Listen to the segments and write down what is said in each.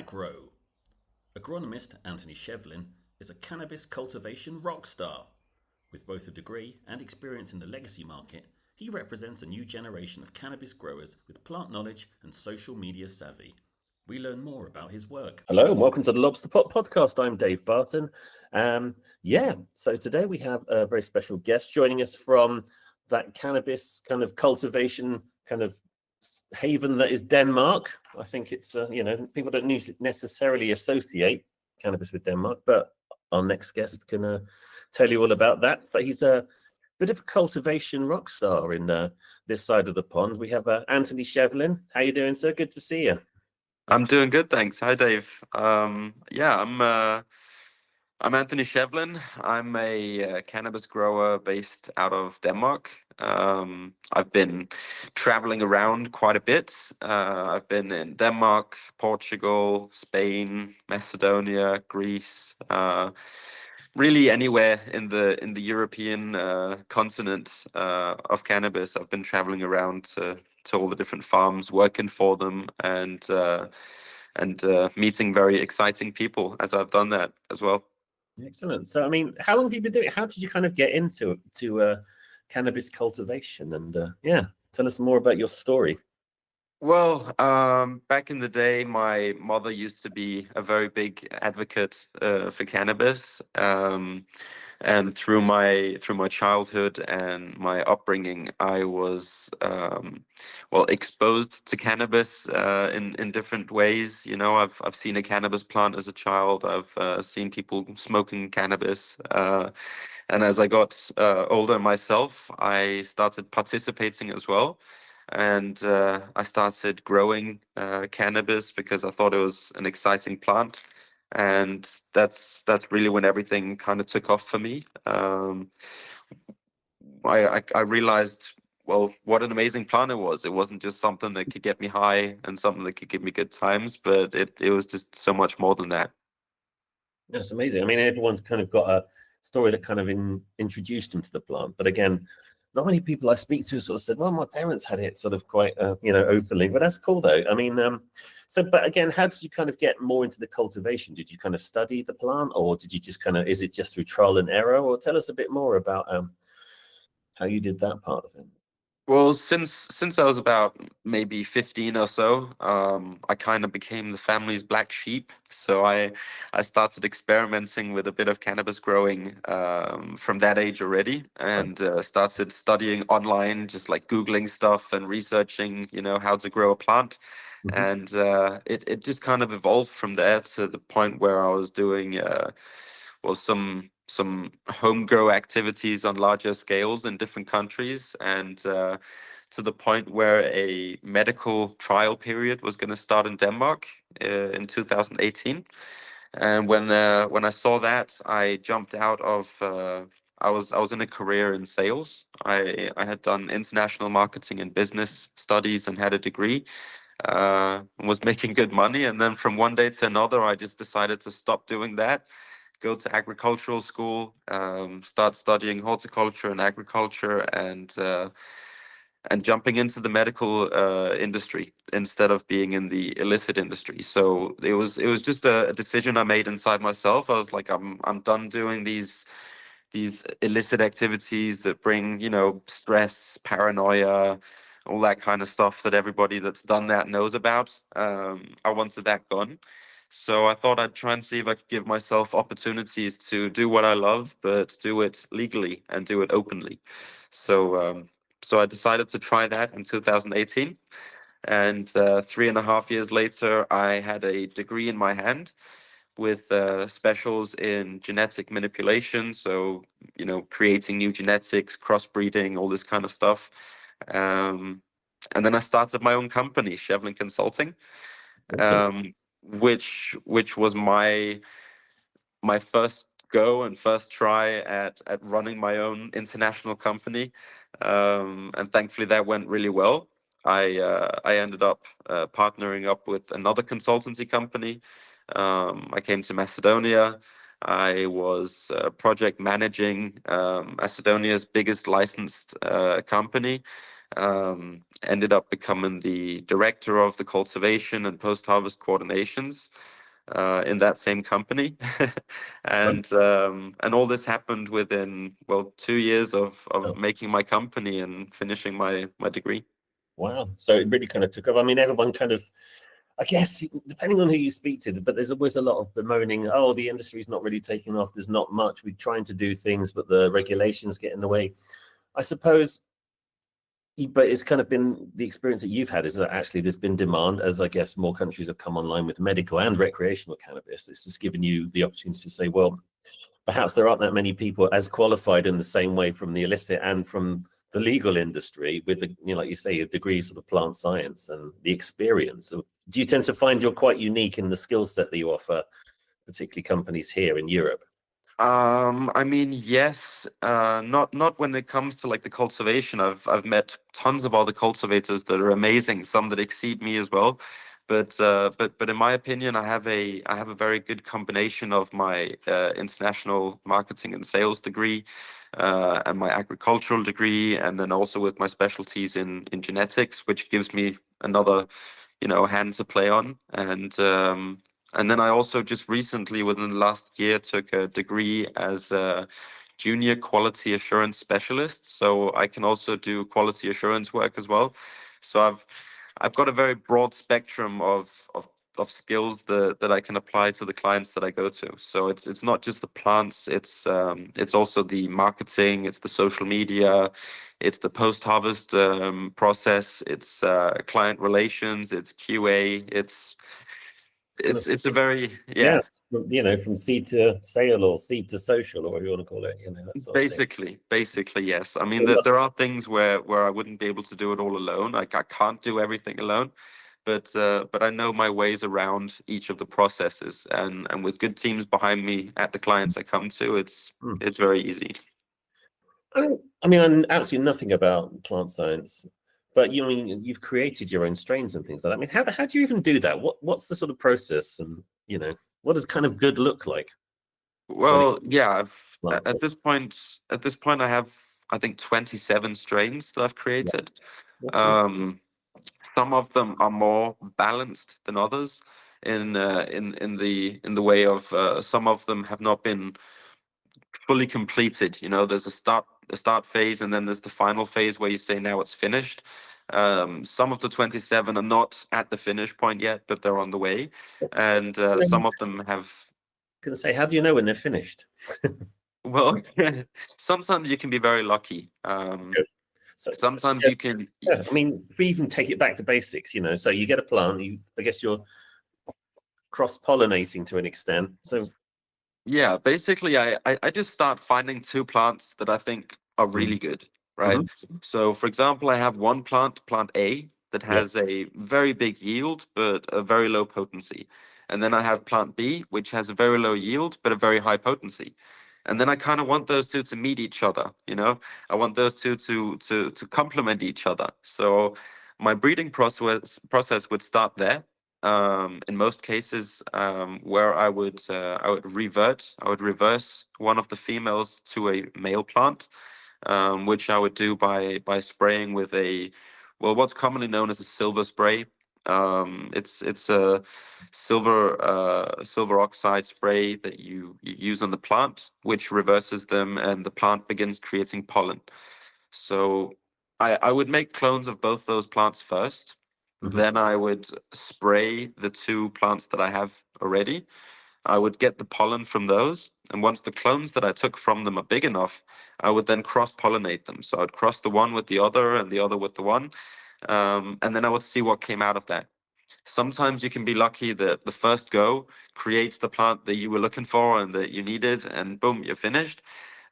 Agro. Agronomist Anthony Shevlin is a cannabis cultivation rock star. With both a degree and experience in the legacy market, he represents a new generation of cannabis growers with plant knowledge and social media savvy. We learn more about his work. Hello and welcome to the Lobsterpot podcast. I'm Dave Barton. So today we have a very special guest joining us from that cannabis kind of cultivation kind of haven that is Denmark. I think it's, people don't necessarily associate cannabis with Denmark, but our next guest can tell you all about that. But he's a bit of a cultivation rock star in this side of the pond. We have Anthony Shevlin. How you doing, sir? Good to see you. I'm doing good, thanks. Hi, Dave. I'm Anthony Shevlin. I'm a cannabis grower based out of Denmark. I've been traveling around quite a bit. I've been in Denmark, Portugal, Spain, Macedonia, Greece, really anywhere in the European continent of cannabis. I've been traveling around to all the different farms, working for them, and meeting very exciting people as I've done that as well. Excellent. So, I mean, how long have you been doing it? How did you kind of get into cannabis cultivation? And tell us more about your story. Well, back in the day, my mother used to be a very big advocate for cannabis. And through my childhood and my upbringing, I was exposed to cannabis in different ways. You know, I've seen a cannabis plant as a child. I've seen people smoking cannabis, and as I got older myself, I started participating as well. And I started growing cannabis because I thought it was an exciting plant, and that's really when everything kind of took off for me. I realized, well, what an amazing plant it was. It wasn't just something that could get me high and something that could give me good times, but it was just so much more than that. That's amazing. I mean, everyone's kind of got a story that kind of introduced them to the plant, but again, not many people I speak to sort of said, well, my parents had it sort of quite, openly, but that's cool though. I mean, but again, how did you kind of get more into the cultivation? Did you kind of study the plant, or did you just is it just through trial and error? Or tell us a bit more about how you did that part of it. Well, since I was about maybe 15 or so, I kind of became the family's black sheep. So I started experimenting with a bit of cannabis growing from that age already, and started studying online, just like Googling stuff and researching, how to grow a plant. Mm-hmm. And it just kind of evolved from there to the point where I was doing some home grow activities on larger scales in different countries, and to the point where a medical trial period was going to start in Denmark in 2018. And when I saw that, I jumped out of. I was in a career in sales. I had done international marketing and business studies and had a degree. Was making good money, and then from one day to another, I just decided to stop doing that, go to agricultural school, start studying horticulture and agriculture, and jumping into the medical industry instead of being in the illicit industry. So it was just a decision I made inside myself. I was like, I'm done doing these illicit activities that bring, stress, paranoia, all that kind of stuff that everybody that's done that knows about. I wanted that gone. So I thought I'd try and see if I could give myself opportunities to do what I love, but do it legally and do it openly. So I decided to try that in 2018. And 3.5 years later, I had a degree in my hand with specials in genetic manipulation. So, creating new genetics, crossbreeding, all this kind of stuff. And then I started my own company, Shevlin Consulting. Which was my first go and first try at running my own international company, and thankfully that went really well. I ended up partnering up with another consultancy company. I came to Macedonia. I was project managing Macedonia's biggest licensed company. Ended up becoming the director of the cultivation and post-harvest coordinations. in that same company. Right. And all this happened within, well, 2 years of Oh, making my company and finishing my degree. wow. So it really kind of took off. I mean, everyone kind of, I guess, depending on who you speak to, but there's always a lot of bemoaning. Oh, the industry's not really taking off. There's not much. We're trying to do things, but the regulations get in the way. I suppose, but it's kind of been the experience that you've had is that actually there's been demand as I guess more countries have come online with medical and recreational cannabis. It's just given you the opportunity to say, well, perhaps there aren't that many people as qualified in the same way from the illicit and from the legal industry with the, like you say, a degree sort of plant science and the experience. So do you tend to find you're quite unique in the skill set that you offer, particularly companies here in Europe? I mean, yes, not when it comes to like the cultivation. I've met tons of other cultivators that are amazing, some that exceed me as well. But in my opinion, I have a very good combination of my international marketing and sales degree, and my agricultural degree, and then also with my specialties in genetics, which gives me another, hand to play on. And then I also just recently, within the last year, took a degree as a junior quality assurance specialist. So I can also do quality assurance work as well. So I've got a very broad spectrum of skills that I can apply to the clients that I go to. So it's not just the plants, it's also the marketing, it's the social media, it's the post-harvest process, it's client relations, it's QA, it's Kind it's of, it's a very, yeah, yeah, from seed to sale or seed to social or whatever you want to call it, that sort of thing. basically yes. I mean, It must there are things where I wouldn't be able to do it all alone. Like I can't do everything alone, but I know my ways around each of the processes, and with good teams behind me at the clients I come to, it's Hmm. it's very easy. I mean, I know absolutely nothing about plant science, but you've created your own strains and things like that. I mean, how do you even do that? What's the sort of process, and what does kind of good look like when it Well, yeah, I've comes to plant at science? this point I have, I think, 27 strains that I've Yeah, created. awesome. Um, some of them are more balanced than others in the way of, some of them have not been fully completed. There's a start phase, and then there's the final phase where you say now it's finished. Some of the 27 are not at the finish point yet, but they're on the way, and I'm some of them have. gonna say, how do you know when they're finished? Well, sometimes you can be very lucky. Good. So, Sometimes yeah, you can. yeah, I mean, if we even take it back to basics, so you get a plant, I guess you're cross-pollinating to an extent. So, Yeah, basically, I just start finding two plants that I think are really good, right? mhm, So, for example, I have one plant, plant A, that yeah, has a very big yield, but a very low potency. And then I have plant B, which has a very low yield, but a very high potency. And then I kind of want those two to meet each other, I want those two to complement each other. So my breeding process would start there, in most cases, where I would reverse one of the females to a male plant, which I would do by spraying with what's commonly known as a silver spray. It's a silver oxide spray that you use on the plant, which reverses them, and the plant begins creating pollen. So I would make clones of both those plants first. mhm, Then I would spray the two plants that I have already. I would get the pollen from those. And once the clones that I took from them are big enough, I would then cross pollinate them. So I'd cross the one with the other and the other with the one. And then I would see what came out of that. Sometimes you can be lucky that the first go creates the plant that you were looking for and that you needed, and boom, you're finished.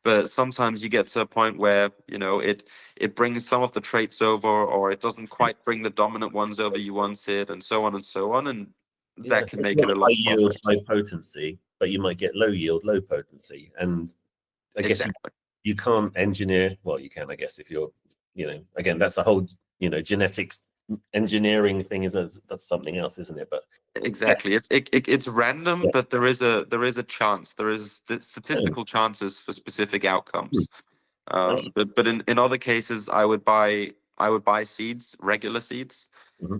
But sometimes you get to a point where it brings some of the traits over, or it doesn't yeah, quite bring the dominant ones over you wanted, and so on and so on, and yeah. that can So it's make not it a high long yield, process. high potency, but you might get low yield, low potency, and I guess you Exactly. you can't engineer. Well, you can, I guess, if you're, again, that's a whole, genetics engineering thing. That's something else, isn't it? But yeah, Exactly. It's random, yeah, but there is a chance. There is yeah. statistical chances for specific Hmm. outcomes. I, But in other cases, I would buy seeds, regular seeds,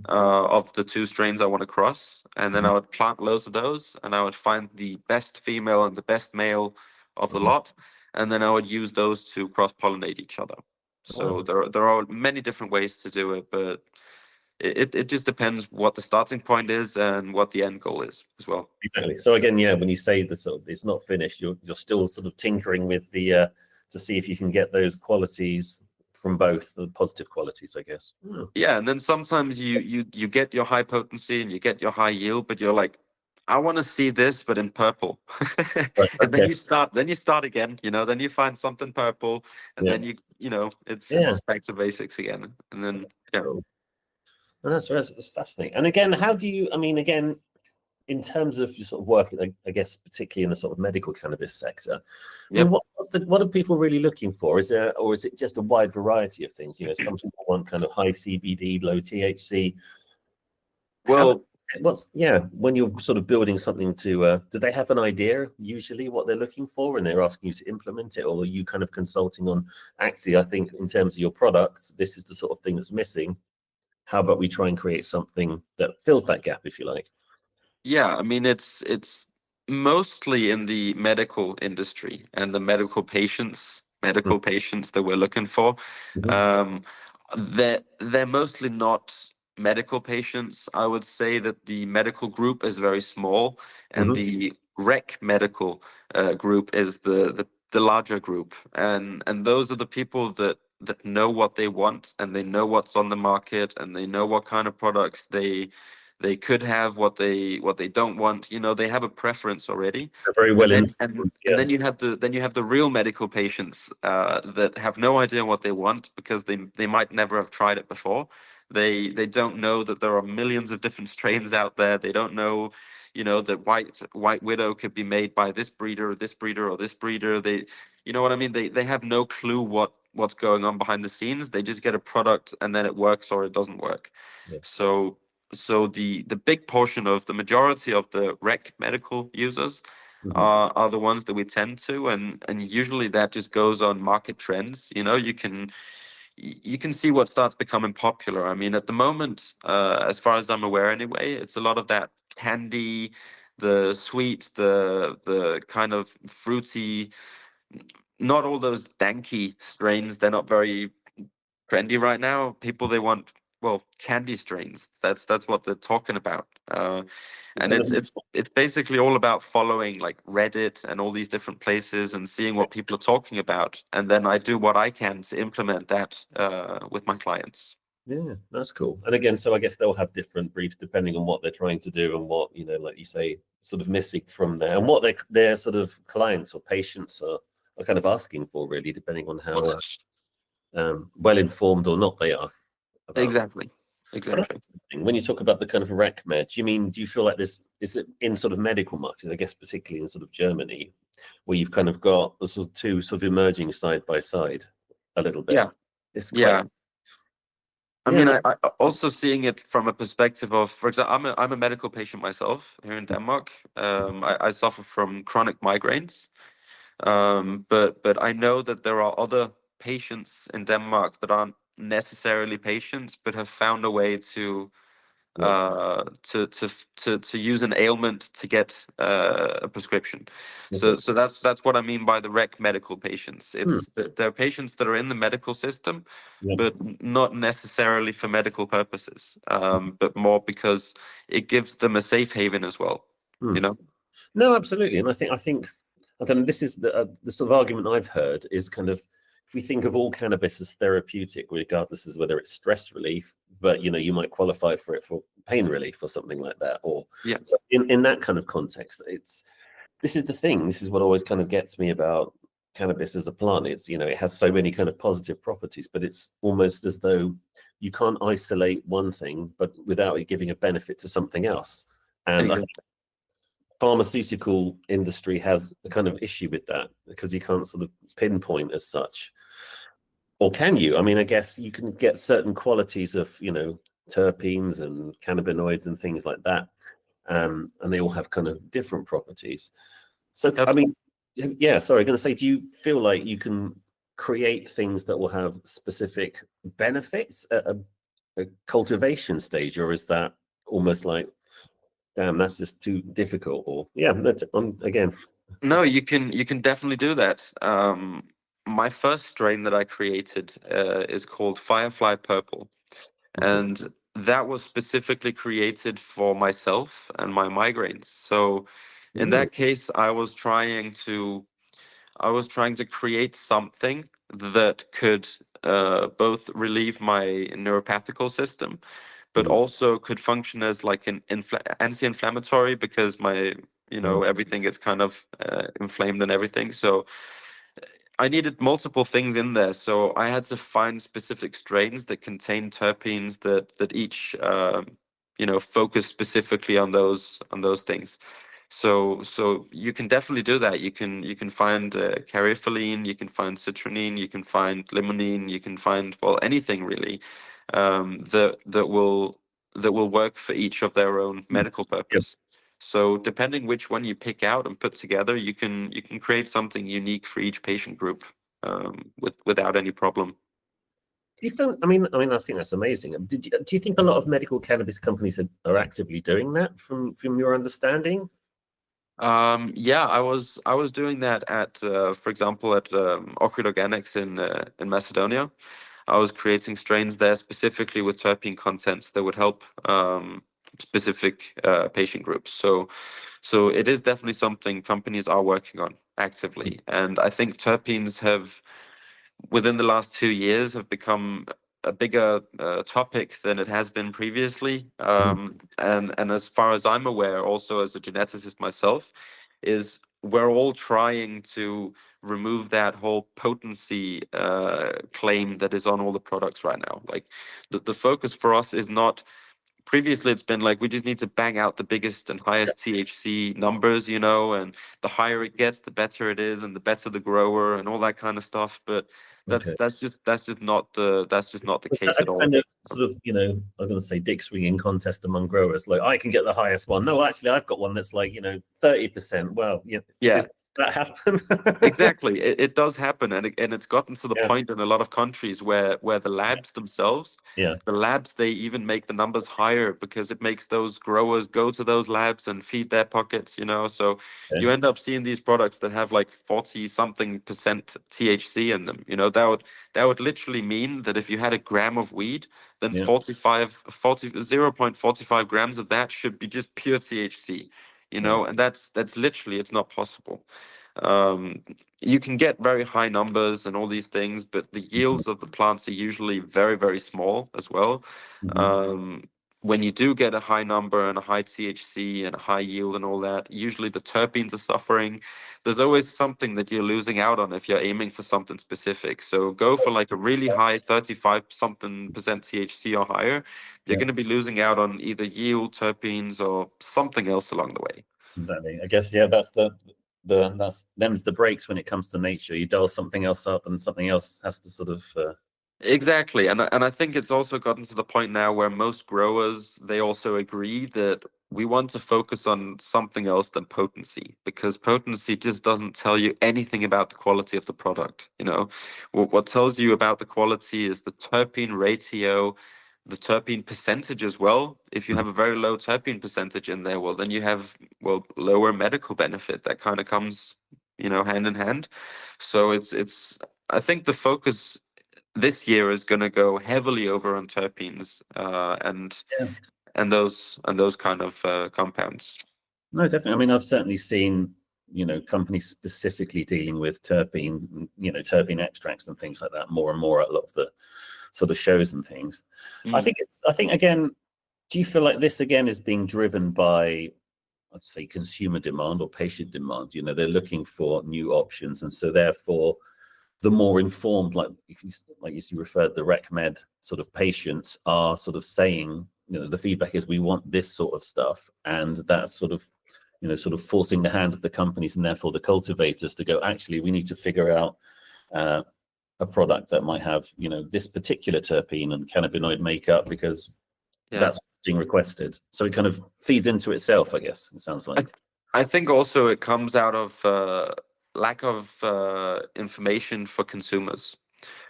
of the two strains I want to cross, and then I would plant loads of those, and I would find the best female and the best male of the lot, and then I would use those to cross-pollinate each other. So Wow. there are many different ways to do it, but it just depends what the starting point is and what the end goal is as well. Exactly. So again, yeah, when you say that sort of it's not finished, you're still sort of tinkering with the to see if you can get those qualities from both the positive qualities, I guess. Yeah, and then sometimes you get your high potency and you get your high yield, but you're like, I want to see this, but in purple. Right. And Okay. then you start again, then you find something purple, and Yeah. then it's Yeah. back to basics again. And then yeah. Cool. And that's fascinating. And again, how do you? I mean, again, in terms of your sort of work, I guess particularly in the sort of medical cannabis sector, I mean, Yep. what are people really looking for? Is it just a wide variety of things? Some people want kind of high CBD, low THC. Well, When you're sort of building something do they have an idea usually what they're looking for and they're asking you to implement it, or are you kind of consulting on, actually, I think in terms of your products, this is the sort of thing that's missing. How about we try and create something that fills that gap, if you like? yeah, I mean it's mostly in the medical industry and the medical patients that we're looking for. Mhm. Um, they're mostly not medical patients. I would say that the medical group is very small, and Mhm. the rec medical group is the larger group, and those are the people that know what they want, and they know what's on the market, and they know what kind of products they could have, what they don't want. They have a preference already. They're very And well then and informed. and Yeah. then you have the real medical patients that have no idea what they want, because they might never have tried it before. They don't know that there are millions of different strains out there. They don't know, that white widow could be made by this breeder or this breeder or this breeder. You know what I mean? They have no clue what's going on behind the scenes. They just get a product, and then it works or it doesn't work. Yeah. So the big portion of the majority of the rec medical users Mhm. are the ones that we tend to, and usually that just goes on market trends. You can see what starts becoming popular. I mean, at the moment, as far as I'm aware anyway, it's a lot of that candy, the sweet, the kind of fruity, not all those danky strains. They're not very trendy right now. People, they want, well, candy strains. That's what they're talking about. And Kind of, it's basically all about following like Reddit and all these different places and seeing what people are talking about, and then I do what I can to implement that with my clients. yeah, that's cool. And again, so I guess they'll have different briefs depending on what they're trying to do and what, like you say, sort of missing from there, and what their sort of clients or patients are kind of asking for, really, depending on how well informed or not they are about. Exactly, But that's exactly. interesting. When you talk about the kind of rec med, do you feel like is it in sort of medical markets, I guess, particularly in sort of Germany, where you've kind of got the sort of two sort of emerging side by side a little bit? Yeah, It's quite, yeah. I yeah, mean, no, I also seeing it from a perspective of, for example, I'm a medical patient myself here in Denmark. I suffer from chronic migraines. But I know that there are other patients in Denmark that aren't necessarily patients, but have found a way yeah, to use an ailment to get a prescription. So okay. so that's what I mean by the rec medical patients. Hmm, They're patients that are in the medical system, yeah. but not necessarily for medical purposes, but more because it gives them a safe haven as well. Hmm. You know? No, absolutely. And I think I don't know, this is the sort of argument I've heard is kind of, we think of all cannabis as therapeutic, regardless as whether it's stress relief, but you might qualify for it for pain relief or something like that. Or Yeah, so in that kind of context, this is the thing. This is what always kind of gets me about cannabis as a plant. It has so many kind of positive properties, but it's almost as though you can't isolate one thing, but without it giving a benefit to something else. And I think exactly. pharmaceutical industry has a kind of issue with that because you can't sort of pinpoint as such. Or can you? I mean, I guess you can get certain qualities of, terpenes and cannabinoids and things like that. And they all have kind of different properties. So, I mean, yeah, sorry, I'm going to say, do you feel like you can create things that will have specific benefits a cultivation stage, or is that almost like, damn, that's just too difficult? Or yeah, that's again. No, you can definitely do that. My first strain that I created is called Firefly Purple, and that was specifically created for myself and my migraines. So in Mm, that case, I was trying to create something that could both relieve my neuropathical system, but mm, also could function as like an anti-inflammatory, because my, mm, everything is kind of inflamed and everything. So I needed multiple things in there, so I had to find specific strains that contain terpenes that each focus specifically on those things. So you can definitely do that. You can find caryophyllene, you can find citronine, you can find limonene, you can find, well, anything really, that will work for each of their own mm. medical Yep. purpose. So depending which one you pick out and put together, you can create something unique for each patient group, without any problem. Do you think? I mean, I think that's amazing. Do you think a lot of medical cannabis companies are actively doing that, from your understanding? Yeah, I was doing that at, for example, at Occult Organics in Macedonia. I was creating strains there specifically with terpene contents that would help specific patient groups. So it is definitely something companies are working on actively, and I think terpenes have, within the last 2 years, have become a bigger topic than it has been previously. Mm, And as far as I'm aware, also as a geneticist myself, is we're all trying to remove that whole potency claim that is on all the products right now. Like the focus for us is not. Previously, it's been like we just need to bang out the biggest and highest THC numbers, and the higher it gets, the better it is, and the better the grower, and all that kind of stuff. But that's okay. that's just not the Was that case a at all. kind of sort of, I'm going to say dick swinging contest among growers? Like, I can get the highest one. No, actually, I've got one that's like, 30%. Well, Yeah, is that happen? exactly. It does happen, and it's gotten to the Yeah, point in a lot of countries where the labs themselves, yeah, they even make the numbers higher, because it makes those growers go to those labs and feed their pockets. So okay, you end up seeing these products that have like 40 something percent THC in them. That would literally mean that if you had a gram of weed, then yeah, 0.45 grams of that should be just pure THC. right, And that's literally, it's not possible. um, you can get very high numbers and all these things, but the mhm, yields of the plants are usually very, very small as well. mhm, Um, when you do get a high number and a high THC and a high yield and all that, usually the terpenes are suffering. There's always something that you're losing out on if you're aiming for something specific. So go for like a really high 35 something percent THC or higher. You're yeah, going to be losing out on either yield, terpenes, or something else along the way. exactly. I guess, yeah, that's that's them's the breaks when it comes to nature. You dial something else up, and something else has to sort of. Exactly, and I think it's also gotten to the point now where most growers, they also agree that we want to focus on something else than potency, because potency just doesn't tell you anything about the quality of the product. What tells you about the quality is the terpene ratio, the terpene percentage as well. If you have a very low terpene percentage in there, well, then you have, well, lower medical benefit. That kind of comes, hand in hand. So it's I think the focus this year is going to go heavily over on terpenes, Yeah. and those kind of compounds. No, definitely. I mean, I've certainly seen, companies specifically dealing with terpene, terpene extracts and things like that more and more at a lot of the sort of shows and things. Mm. I think again, do you feel like this again is being driven by, let's say, consumer demand or patient demand? They're looking for new options. And so therefore, the more informed, like you referred, the rec med sort of patients are sort of saying, the feedback is we want this sort of stuff, and that's sort of, sort of forcing the hand of the companies and therefore the cultivators to go, actually, we need to figure out a product that might have, this particular terpene and cannabinoid makeup, because Yeah. that's what's being requested. So it kind of feeds into itself, I guess, it sounds I, like. I think also it comes out of lack of information for consumers.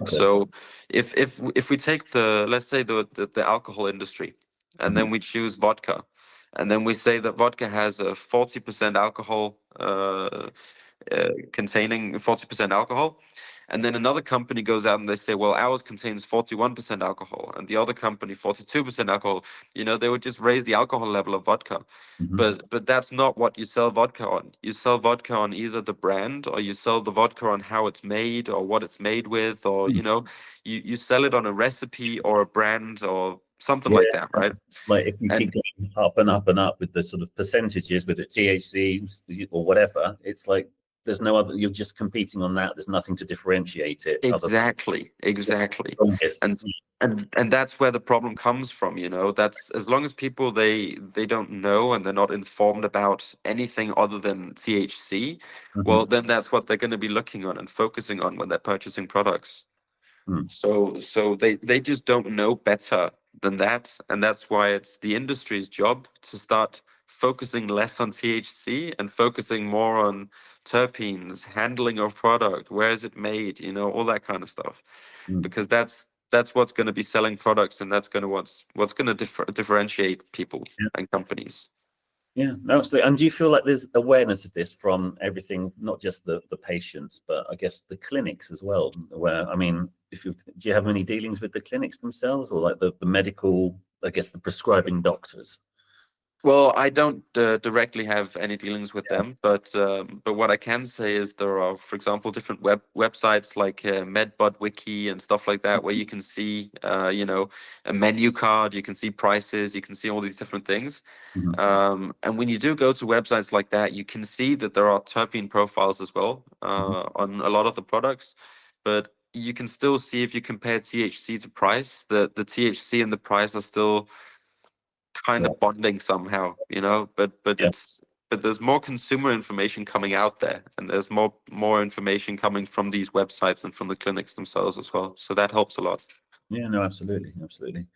Okay. So if we take the, let's say the alcohol industry, and then we choose vodka, and then we say that vodka has a 40% alcohol, containing 40% alcohol, and then another company goes out and they say, well, ours contains 41% alcohol, and the other company 42% alcohol. They would just raise the alcohol level of vodka. Mhm. But that's not what you sell vodka on. You sell vodka on either the brand, or you sell the vodka on how it's made or what it's made with, or you sell it on a recipe or a brand or something Yeah. like that, right? Like if you And keep going up and up and up with the sort of percentages with the THC or whatever, it's like there's no other. You're just competing on that. There's nothing to differentiate it other exactly, than it's the and strongest. and that's where the problem comes from. That's, as long as people, they don't know and they're not informed about anything other than THC, well, then that's what they're going to be looking on and focusing on when they're purchasing products. Mm. So they just don't know better than that, and that's why it's the industry's job to start focusing less on THC and focusing more on terpenes, handling of product, where is it made, all that kind of stuff, Mm. because that's what's going to be selling products, and that's going to what's going to differentiate people Yeah. and companies. Yeah, no, absolutely. And do you feel like there's awareness of this from everything, not just the patients, but I guess the clinics as well? Where, I mean, do you have any dealings with the clinics themselves, or like the medical, I guess, the prescribing doctors? Well, I don't directly have any dealings with Yeah. them, but what I can say is there are, for example, different websites like MedBudWiki and stuff like that, where you can see, a menu card, you can see prices, you can see all these different things. Mhm. And when you do go to websites like that, you can see that there are terpene profiles as well on a lot of the products, but you can still see, if you compare THC to price, that the THC and the price are still kind Yeah. of bonding somehow, Yeah. but there's more consumer information coming out there, and there's more information coming from these websites and from the clinics themselves as well. So that helps a lot. Yeah, no, absolutely, absolutely.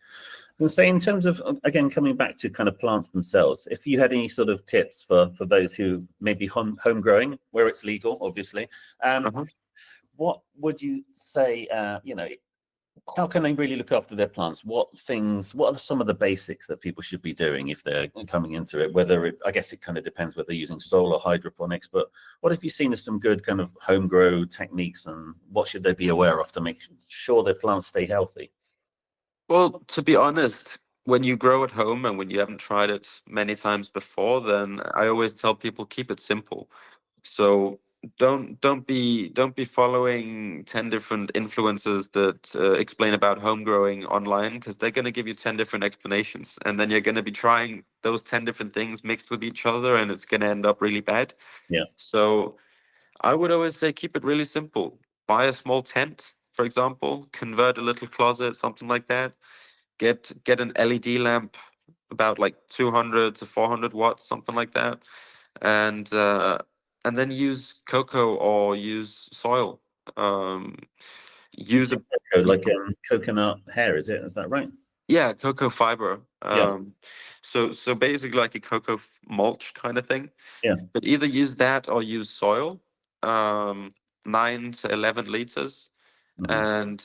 And say, in terms of, again, coming back to kind of plants themselves, if you had any sort of tips for those who may be home growing, where it's legal, obviously, Uh-huh. what would you say? How can they really look after their plants? What are some of the basics that people should be doing if they're coming into it? I guess it kind of depends whether they're using soil or hydroponics, but what have you seen as some good kind of home grow techniques, and what should they be aware of to make sure their plants stay healthy? Well, to be honest, when you grow at home and when you haven't tried it many times before, then I always tell people, keep it simple. So don't be following 10 different influencers that explain about home growing online, because they're going to give you 10 different explanations, and then you're going to be trying those 10 different things mixed with each other, and it's going to end up really bad. Yeah. So I would always say, keep it really simple. Buy a small tent, for example, convert a little closet, something like that. Get an LED lamp, about like 200 to 400 watts, something like that, and then use cocoa or use soil. Um, You use say a cocoa, like coconut hair, is it? Is that right? Yeah, cocoa fiber. Yeah. So basically like a cocoa mulch kind of thing. Yeah. But either use that or use soil. Um, 9 to 11 liters, Mhm. and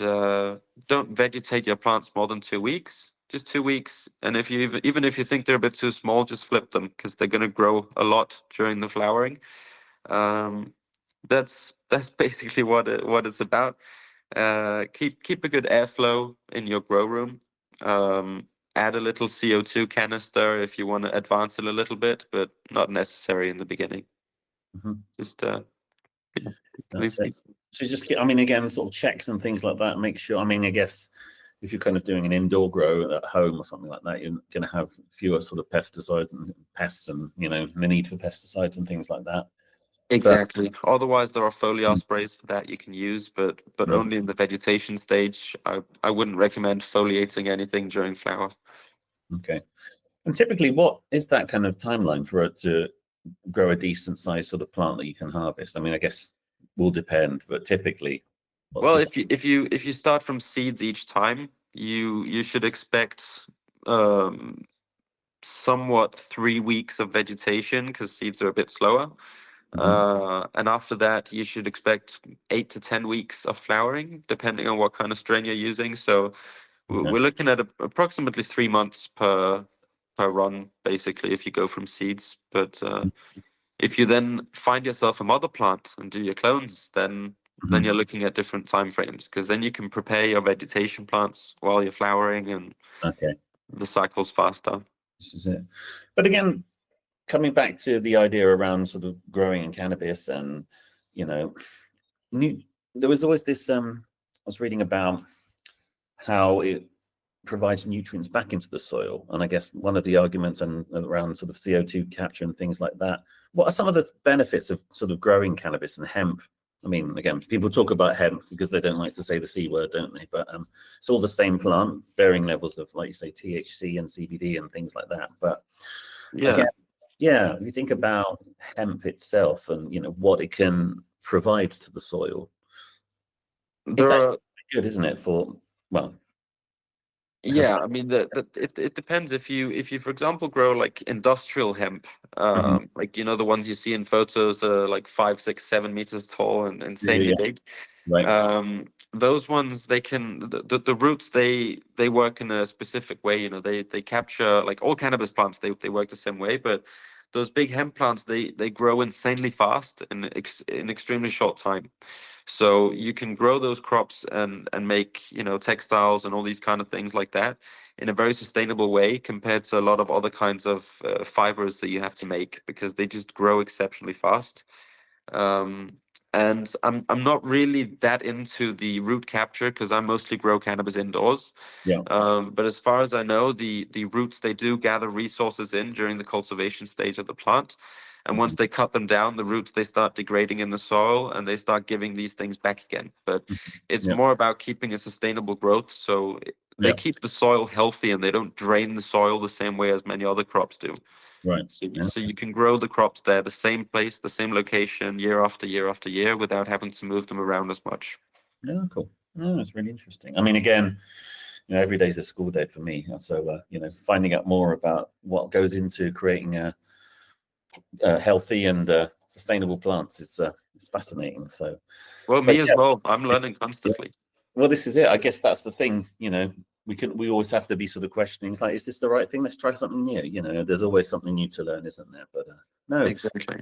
don't vegetate your plants more than 2 weeks. Just 2 weeks, and if you even if you think they're a bit too small, just flip them, because they're going to grow a lot during the flowering. Um, that's basically what it's about. Keep a good airflow in your grow room. Add a little CO2 canister if you want to advance it a little bit, but not necessary in the beginning. Mhm. Just yeah, That's these it. things. So just I mean, again, sort of checks and things like that. Make sure. I mean, I guess if you're kind of doing an indoor grow at home or something like that, you're going to have fewer sort of pesticides and pests, and the need for pesticides and things like that. But Exactly. Otherwise, there are foliar sprays for that you can use, but right, only in the vegetation stage. I wouldn't recommend foliating anything during flower. okay. And typically, what is that kind of timeline for it to grow a decent sized sort of plant that you can harvest? I mean, I guess will depend, but typically, what's Well, this? if you start from seeds each time, you should expect somewhat 3 weeks of vegetation, because seeds are a bit slower. And after that, you should expect 8 to 10 weeks of flowering, depending on what kind of strain you're using. So we're looking at approximately 3 months per run, basically, if you go from seeds. But if you then find yourself a mother plant and do your clones, then you're looking at different time frames, because then you can prepare your vegetation plants while you're flowering, and the cycle's faster. This is it. But again, coming back to the idea around sort of growing in cannabis, and there was always this. I was reading about how it provides nutrients back into the soil, and I guess one of the arguments and around sort of CO2 capture and things like that. What are some of the benefits of sort of growing cannabis and hemp? I mean, again, people talk about hemp because they don't like to say the C word, don't they? But it's all the same plant, varying levels of, like you say, THC and CBD and things like that. But again, if you think about hemp itself and what it can provide to the soil, it's actually good, isn't it? I mean, it depends. If you, for example, grow like industrial hemp, like the ones you see in photos, like 5, 6, 7 meters tall and insanely big. Right. Those ones, they can the roots, they work in a specific way. They capture, like all cannabis plants, they work the same way, but those big hemp plants, they grow insanely fast in extremely short time. So you can grow those crops and make textiles and all these kind of things like that in a very sustainable way, compared to a lot of other kinds of fibers that you have to make, because they just grow exceptionally fast. And I'm not really that into the root capture, because I mostly grow cannabis indoors. But as far as I know, the roots, they do gather resources in during the cultivation stage of the plant. And once they cut them down, the roots, they start degrading in the soil and they start giving these things back again. But it's more about keeping a sustainable growth. So they keep the soil healthy and they don't drain the soil the same way as many other crops do. Right. So you can grow the crops there, the same place, the same location, year after year after year, without having to move them around as much. Yeah, cool. No, that's really interesting. I mean, again, every day's a school day for me. So, finding out more about what goes into creating healthy and sustainable plants is fascinating. So, well, me as well. I'm learning constantly. Well, this is it. I guess that's the thing. We always have to be sort of questioning. It's like, is this the right thing? Let's try something new. There's always something new to learn, isn't there? But no, exactly.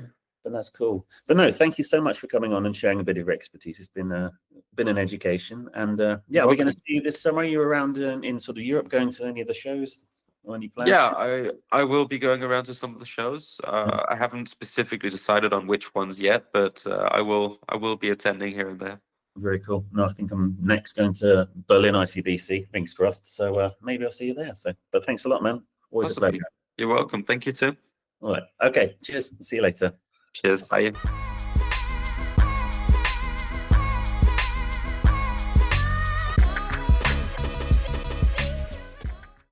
But that's cool. But no, thank you so much for coming on and sharing a bit of your expertise. It's been an education. And we're going to see you this summer. You're around in sort of Europe, going to any of the shows or any plans? Yeah, I will be going around to some of the shows. I haven't specifically decided on which ones yet, but I will be attending here and there. Very cool. No, I think I'm next going to Berlin ICBC. Fingers crossed. So maybe I'll see you there. So, but thanks a lot, man. Always a pleasure. You're welcome. Thank you too. All right. Okay. Cheers. See you later. Cheers. Bye.